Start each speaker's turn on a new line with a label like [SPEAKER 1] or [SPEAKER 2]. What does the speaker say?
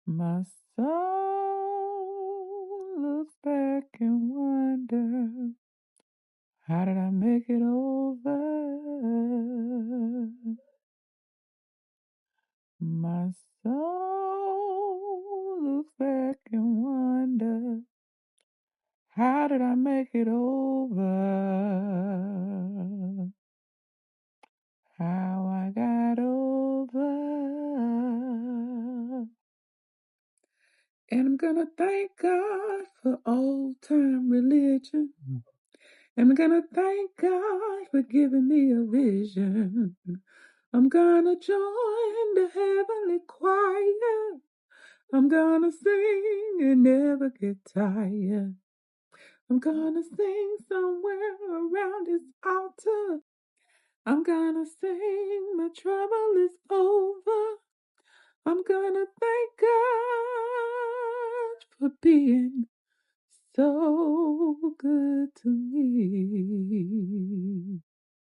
[SPEAKER 1] My soul looks back and wonder, how did I make it over? My soul looks back and wonder, how did I make it over? How I got over. And I'm gonna thank God for old time religion. And I'm gonna thank God for giving me a vision. I'm gonna join the heavenly choir. I'm gonna sing and never get tired. I'm gonna sing somewhere around his altar. I'm gonna sing my trouble is over. I'm gonna thank God for being so good to me.